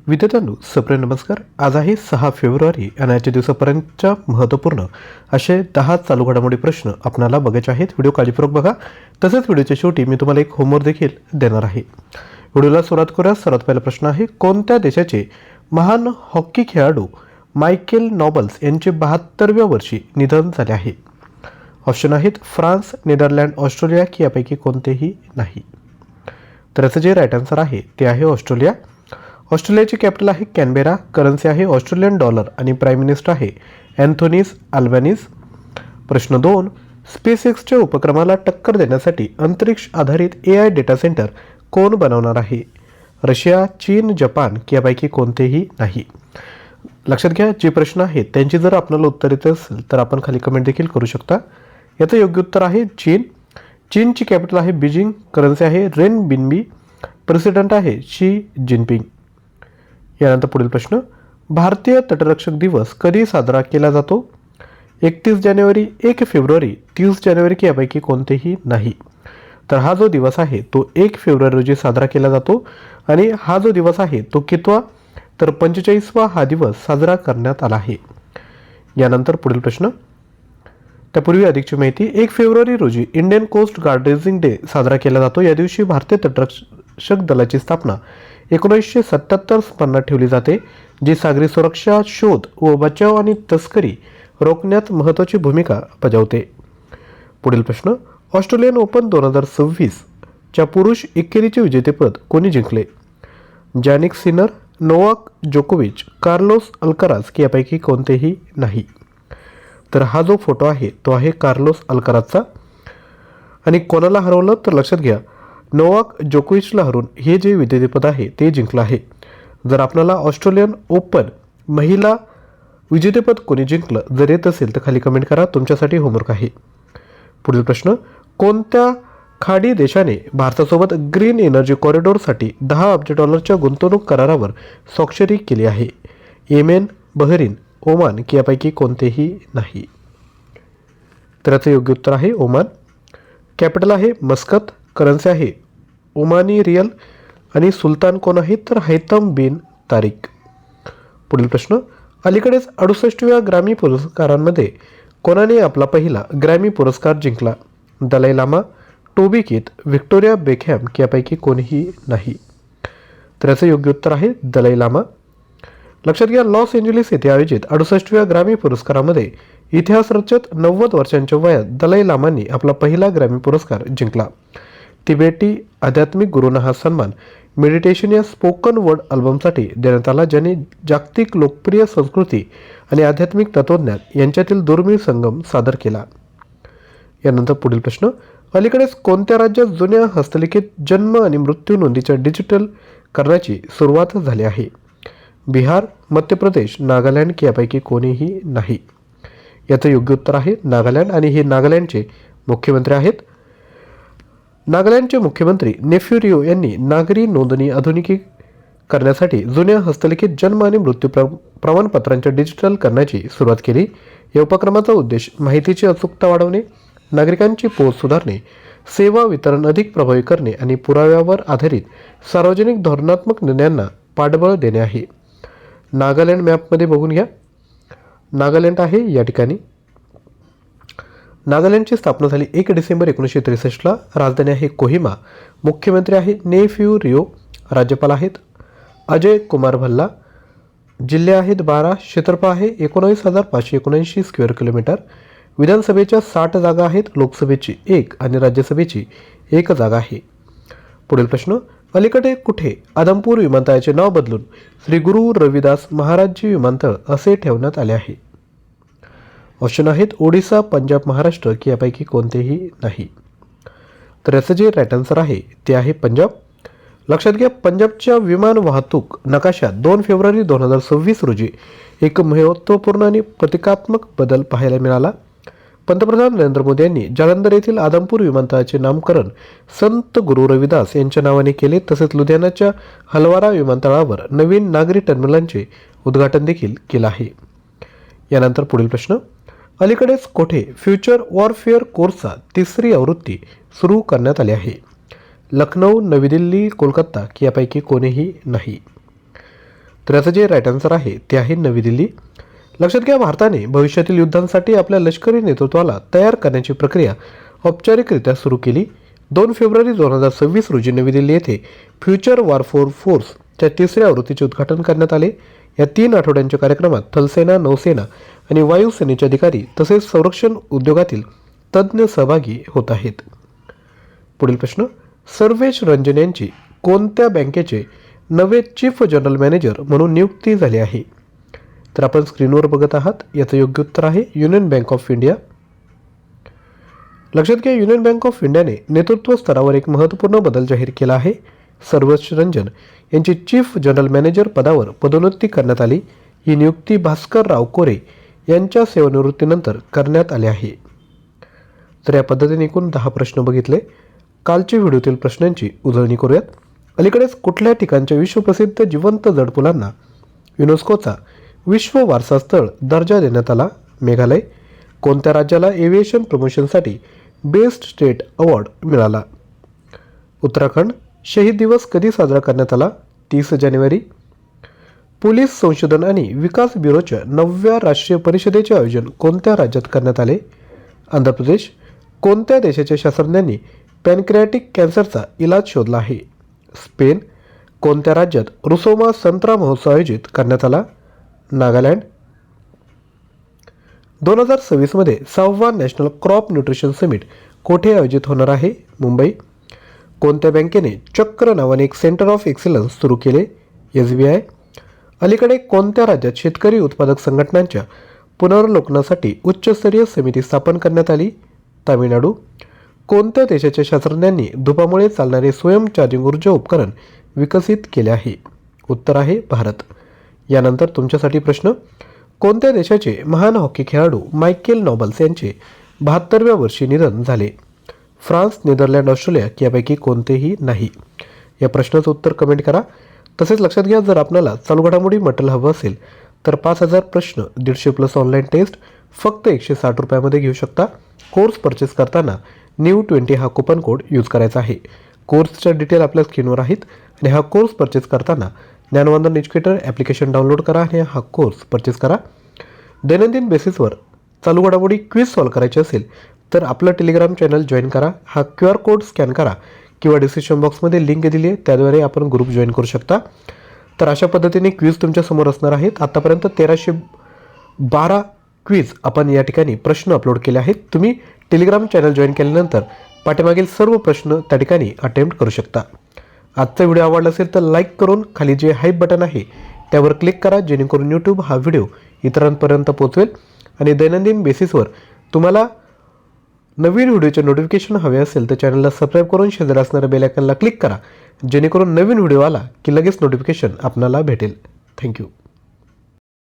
विद्यार्थ्यांनो सप्रे नमस्कार. आज आहे 6 फेब्रुवारी आणि आजच्या दिवसापर्यंतच्या महत्त्वपूर्ण असे 10 चालू घडामोडी प्रश्न आपल्याला बघायचे आहेत. व्हिडिओ काळजीपूर्वक बघा. तसेच व्हिडिओच्या शेवटी मी तुम्हाला एक होमवर्क देखील देणार आहे. व्हिडिओला सुरुवात करूया. सर्वात पहिला प्रश्न आहे, कोणत्या देशाचे महान हॉकी खेळाडू मायकेल नॉबल्स यांचे 72व्या वर्षी निधन झाले आहे? ऑप्शन आहेत फ्रान्स, नेदरलँड, ऑस्ट्रेलिया की यापैकी कोणतेही नाही. तर याचं जे राईट आन्सर आहे ते आहे ऑस्ट्रेलिया. ऑस्ट्रेलियाची कॅपिटल आहे कॅनबेरा. करन्सी आहे ऑस्ट्रेलियन डॉलर आणि प्राईम मिनिस्टर आहे अँथोनीस अल्बॅनिस. प्रश्न 2, स्पेसएक्सच्या उपक्रमाला टक्कर देण्यासाठी अंतरिक्ष आधारित AI डेटा सेंटर कोण बनवणार आहे? रशिया, चीन, जपान की यापैकी कोणतेही नाही. लक्षात घ्या, जे प्रश्न आहेत त्यांची जर आपल्याला उत्तर येत असेल तर आपण खाली कमेंट देखील करू शकता. याचं योग्य उत्तर आहे चीन. चीनची कॅपिटल आहे बीजिंग. करन्सी आहे रेनबिन्बी. प्रेसिडेंट आहे शी जिनपिंग. यानंतर पुढील प्रश्न, भारतीय तटरक्षक दिवस कधी साजरा केला जातो? 31 जानेवारी, 1 फेब्रुवारी, 30 जानेवारी की यापैकी कोणतेही नाही. तर हा जो दिवस आहे तो 1 फेब्रुवारी रोजी साजरा केला जातो आणि हा जो दिवस आहे तो कितवा? तर 45वा हा दिवस साजरा करण्यात आला आहे. यानंतर पुढील प्रश्न, त्यापूर्वी अधिकची माहिती. 1 फेब्रुवारी रोजी Indian coast guard raising day साजरा केला जातो. या दिवशी भारतीय तटरक्षक दलाची स्थापना 1977 साली ठेवली जाते, जी सागरी सुरक्षा, शोध व बचाव आणि तस्करी रोखण्यात महत्त्वाची भूमिका बजावते. पुढील प्रश्न, ऑस्ट्रेलियन ओपन 2026 च्या पुरुष एकेरीचे विजेतेपद कोणी जिंकले? जॅनिक सिनर, नोवाक जोकोविच, कार्लोस अल्काराज की यापैकी कोणतेही नाही. तर हा जो फोटो आहे तो आहे कार्लोस अल्काराजचा. आणि कोणाला हरवलं तर लक्षात घ्या, नोवाक जोकोविचला हरवून हे जे विजेतेपद आहे ते जिंकलं आहे. जर आपल्याला ऑस्ट्रेलियन ओपन महिला विजेतेपद कोणी जिंकलं जर येत असेल तर खाली कमेंट करा. तुमच्यासाठी होमवर्क आहे. पुढील प्रश्न, कोणत्या खाडी देशाने भारतासोबत ग्रीन एनर्जी कॉरिडॉरसाठी $10 अब्ज गुंतवणूक करारावर स्वाक्षरी केली आहे? येमेन, बहरीन, ओमान की यापैकी कोणतेही नाही. तर याचं योग्य उत्तर आहे ओमान. कॅपिटल आहे मस्कत. करन्सी आहे ओमानी रियल आणि सुलतान कोण आहेत तर हैतम बिन तारिक. पुढील प्रश्न, अलीकडेच 68व्या ग्रॅमी पुरस्कारांमध्ये कोणाने आपला पहिला ग्रॅमी पुरस्कार जिंकला? Dalai Lama, Toby Keith, Victoria Beckham की यापैकी कोणीही नाही. तर याचं योग्य उत्तर आहे दलाई लामा. लक्षात घ्या, लॉस एंजेलिस येथे आयोजित 68व्या ग्रॅमी पुरस्कारामध्ये इतिहास रचत 90 वर्षांच्या वयात दलाई लामांनी आपला पहिला ग्रॅमी पुरस्कार जिंकला. तिबेटी आध्यात्मिक गुरूंना हा सन्मान मेडिटेशन या स्पोकन वर्ड अल्बमसाठी देण्यात आला, ज्याने जागतिक लोकप्रिय संस्कृती आणि आध्यात्मिक तत्वज्ञान यांच्यातील दुर्मिळ संगम सादर केला. यानंतर पुढील प्रश्न, अलीकडेच कोणत्या राज्यात जुन्या हस्तलिखित जन्म आणि मृत्यू नोंदीच्या डिजिटल करण्याची सुरुवात झाली आहे? बिहार, मध्य प्रदेश, नागालँड की यापैकी कोणीही नाही. याचं योग्य उत्तर आहे नागालँड आणि हे नागालँडचे मुख्यमंत्री आहेत. नागालँडचे मुख्यमंत्री नेफ्यू रिओ यांनी नागरी नोंदणी आधुनिकी करण्यासाठी जुन्या हस्तलिखित जन्म आणि मृत्यू प्रमाणपत्रांच्या डिजिटल करण्याची सुरुवात केली. या उपक्रमाचा उद्देश माहितीची अचूकता वाढवणे, नागरिकांची पोहोच सुधारणे, सेवा वितरण अधिक प्रभावी करणे आणि पुराव्यावर आधारित सार्वजनिक धोरणात्मक निर्णयांना पाठबळ देणे आहे. नागालँड मॅपमध्ये बघून घ्या, नागालँड आहे या ठिकाणी. नागालँडची स्थापना झाली 1 डिसेंबर 1963ला. राजधानी आहे कोहिमा. मुख्यमंत्री आहे नेफ्यू रिओ. राज्यपाल आहेत अजय कुमार भल्ला. जिल्हे आहेत 12. क्षेत्रफळ आहे 19,579 स्क्वेअर किलोमीटर. विधानसभेच्या 60 जागा आहेत. लोकसभेची 1 आणि राज्यसभेची 1 जागा आहे. पुढील प्रश्न, अलीकडे कुठे आदमपूर विमानतळाचे नाव बदलून श्री गुरु रविदास महाराजजी विमानतळ असे ठेवण्यात आले आहे? ऑप्शन आहेत ओडिसा, पंजाब, महाराष्ट्र की यापैकी कोणतेही नाही. तर याचं जे राईट आन्सर आहे ते आहे पंजाब. लक्षात घ्या, पंजाबच्या विमान वाहतूक नकाशात 2 फेब्रुवारी 2026 रोजी एक महत्त्वपूर्ण आणि प्रतिकात्मक बदल पाहायला मिळाला. पंतप्रधान नरेंद्र मोदी यांनी जालंधर येथील आदमपूर विमानतळाचे नामकरण संत गुरु रविदास यांच्या नावाने केले. तसेच लुधियानाच्या हलवारा विमानतळावर नवीन नागरी टर्मिनलचे उद्घाटन देखील केलं आहे. यानंतर पुढील प्रश्न, अलीकडेच कोठे फ्युचर वॉरफेअर कोर्सचा 3री आवृत्ती सुरू करण्यात आली आहे? लखनौ, नवी दिल्ली, कोलकाता की यापैकी कोणीही नाही. तर याचं जे राईट आन्सर आहे ते आहे नवी दिल्ली. लक्षात घ्या, भारताने भविष्यातील युद्धांसाठी आपल्या लष्करी नेतृत्वाला तयार करण्याची प्रक्रिया औपचारिकरित्या सुरू केली. 2 फेब्रुवारी 2026 रोजी नवी दिल्ली येथे फ्युचर वॉरफोर फोर्सच्या 3ऱ्या आवृत्तीचे उद्घाटन करण्यात आले. या 3 आठवड्यांच्या कार्यक्रमात थलसेना, नौसेना आणि वायुसेनेचे अधिकारी तसेच संरक्षण उद्योगातील तज्ज्ञ सहभागी होत आहेत. पुढील प्रश्न, सर्वेश रंजन यांची कोणत्या बँकेचे नवे चीफ जनरल मॅनेजर म्हणून नियुक्ती झाली आहे? तर आपण स्क्रीनवर बघत आहात. याचं योग्य उत्तर आहे युनियन बँक ऑफ इंडिया. लक्षात घ्या, युनियन बँक ऑफ इंडियाने नेतृत्व स्तरावर एक महत्त्वपूर्ण बदल जाहीर केला आहे. सर्वेश रंजन यांची चीफ जनरल मॅनेजर पदावर पदोन्नती करण्यात आली. ही नियुक्ती भास्कर राव कोरे यांच्या सेवानिवृत्तीनंतर करण्यात आली आहे. तर या पद्धतीने एकूण 10 प्रश्न बघितले. कालच्या व्हिडिओतील प्रश्नांची उजळणी करूयात. अलीकडेच कुठल्या ठिकाणच्या विश्वप्रसिद्ध जिवंत जडपुलांना युनेस्कोचा विश्व वारसा स्थळ दर्जा देण्यात आला? मेघालय. कोणत्या राज्याला एव्हिएशन प्रमोशनसाठी बेस्ट स्टेट अवॉर्ड मिळाला? उत्तराखंड. शहीद दिवस कधी साजरा करण्यात आला? 30 जानेवारी. पोलीस संशोधन आणि विकास ब्युरोच्या 9व्या राष्ट्रीय परिषदेचे आयोजन कोणत्या राज्यात करण्यात आले? आंध्र प्रदेश. कोणत्या देशाच्या शास्त्रज्ञांनी पॅनक्रियाटिक कॅन्सरचा इलाज शोधला आहे? स्पेन. कोणत्या राज्यात रुसोमा संत्रा महोत्सव आयोजित करण्यात आला? नागालँड. 2026 मध्ये 6वा नॅशनल क्रॉप न्यूट्रिशन समिट कोठे आयोजित होणार आहे? मुंबई. कोणत्या बँकेने चक्र नावाने एक सेंटर ऑफ एक्सलन्स सुरू केले? SBI. अलीकडे कोणत्या राज्यात शेतकरी उत्पादक संघटनांच्या पुनर्वलोकनासाठी उच्चस्तरीय समिती स्थापन करण्यात आली? तामिळनाडू. कोणत्या देशाच्या शास्त्रज्ञांनी धुपामुळे चालणारे स्वयं चार्जिंग ऊर्जा उपकरण विकसित केले आहे? उत्तर आहे भारत. यानंतर तुमच्यासाठी प्रश्न, कोणत्या देशाचे महान हॉकी खेळाडू मायकेल नॉबल्स यांचे 72व्या वर्षी निधन झाले? फ्रान्स, नेदरलँड, ऑस्ट्रेलिया यापैकी कोणतेही नाही. या प्रश्नाचं उत्तर कमेंट करा. तसेच लक्षात घ्या, जर आपल्याला चालू घडामोडी मटेरियल हवं असेल तर 5000 प्रश्न 150+ ऑनलाईन टेस्ट फक्त 160 रुपयामध्ये घेऊ शकता. कोर्स परचेस करताना NEW20 हा कुपन कोड यूज करायचा आहे. कोर्सच्या डिटेल आपल्या स्क्रीनवर आहेत आणि हा कोर्स परचेस करताना ज्ञानवंदन एज्युकेटर ॲप्लिकेशन डाउनलोड करा आणि हा कोर्स परचेस करा. दैनंदिन बेसिसवर चालू घडामोडी क्विज सॉल्व करायचे असेल तर आपलं टेलिग्राम चॅनल जॉईन करा. हा QR कोड स्कॅन करा किंवा डिस्क्रिप्शन बॉक्समध्ये लिंक दिली आहे, त्याद्वारे आपण ग्रुप जॉईन करू शकता. तर अशा पद्धतीने क्विज तुमच्यासमोर असणार आहेत. आतापर्यंत 1312 क्विज आपण या ठिकाणी प्रश्न अपलोड केले आहेत. तुम्ही टेलिग्राम चॅनल जॉईन केल्यानंतर पाठीमागील सर्व प्रश्न त्या ठिकाणी अटेम्प्ट करू शकता. आजचा व्हिडिओ आवडला असेल तर लाईक करून खाली जे हाईप बटन आहे त्यावर क्लिक करा, जेणेकरून यूट्यूब हा व्हिडिओ इतरांपर्यंत पोहोचवेल. आणि दैनंदिन बेसिसवर तुम्हाला नवीन व्हिडिओचे नोटिफिकेशन हवे असेल तर चॅनलला सबस्क्राईब करून शेजारी असणाऱ्या बेल आयकॉनला क्लिक करा, जेणेकरून नवीन व्हिडिओ आला की लगेच नोटिफिकेशन आपल्याला भेटेल. थँक्यू.